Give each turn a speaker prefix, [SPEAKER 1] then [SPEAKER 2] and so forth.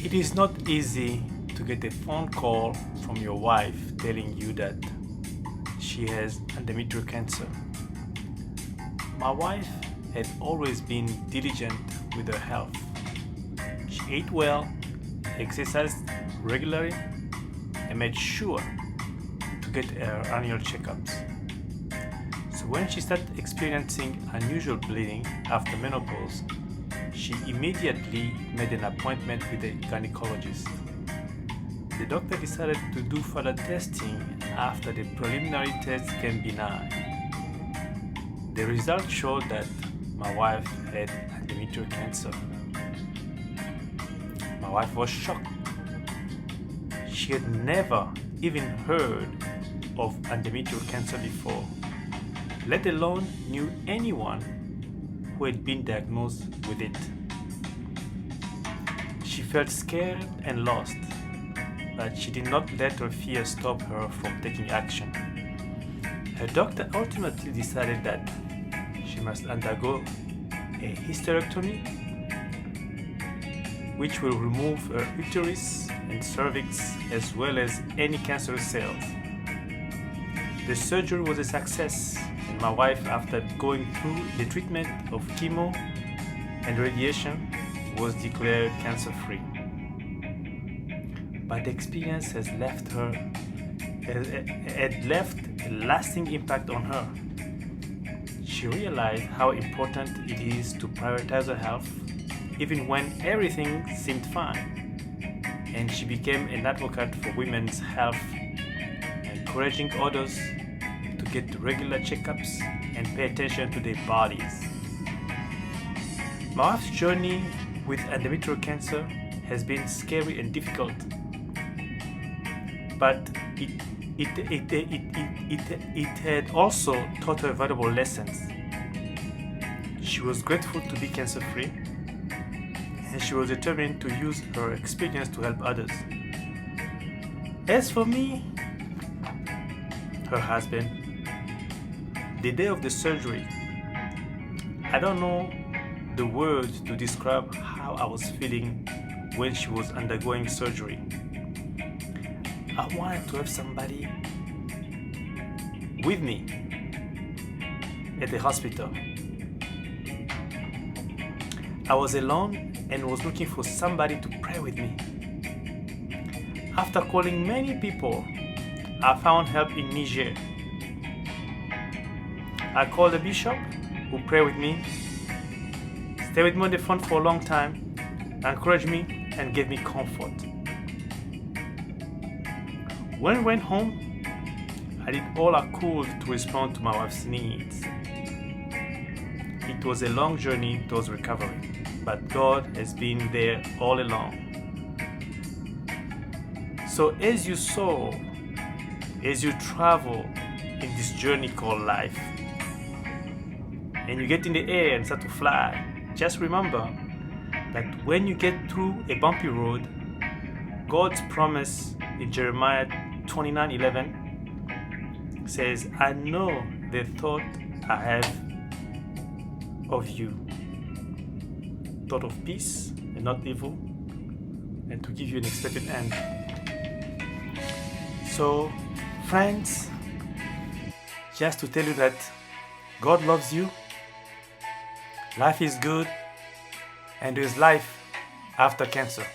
[SPEAKER 1] It is not easy to get a phone call from your wife telling you that she has endometrial cancer. My wife had always been diligent with her health. She ate well, exercised regularly, and made sure to get her annual checkups. So when she started experiencing unusual bleeding after menopause, she immediately made an appointment with a gynecologist. The doctor decided to do further testing after the preliminary test came benign. The results showed that my wife had endometrial cancer. My wife was shocked. She had never even heard of endometrial cancer before, let alone knew anyone who had been diagnosed with it. She felt scared and lost, but she did not let her fear stop her from taking action. Her doctor ultimately decided that she must undergo a hysterectomy, which will remove her uterus and cervix as well as any cancerous cells. The surgery was a success, and my wife, after going through the treatment of chemo and radiation, was declared cancer-free. But the experience had left a lasting impact on her. She realized how important it is to prioritize her health, even when everything seemed fine. And she became an advocate for women's health, encouraging others to get regular checkups and pay attention to their bodies. My wife's journey with endometrial cancer has been scary and difficult, but it had also taught her valuable lessons. She was grateful to be cancer-free, and she was determined to use her experience to help others. As for me, her husband, the day of the surgery, I don't know the words to describe how I was feeling when she was undergoing surgery. I wanted to have somebody with me at the hospital. I was alone and was looking for somebody to pray with me. After calling many people, I found help in Niger. I called the bishop who prayed with me, stayed with me on the phone for a long time, encouraged me and gave me comfort. When I went home, I did all I could to respond to my wife's needs. It was a long journey towards recovery, but God has been there all along. So as you travel in this journey called life, and you get in the air and start to fly, just remember that when you get through a bumpy road, God's promise in Jeremiah 29:11 says, I know the thought I have of you, thought of peace and not evil, and to give you an expected end. So, friends, just to tell you that God loves you, life is good, and there is life after cancer.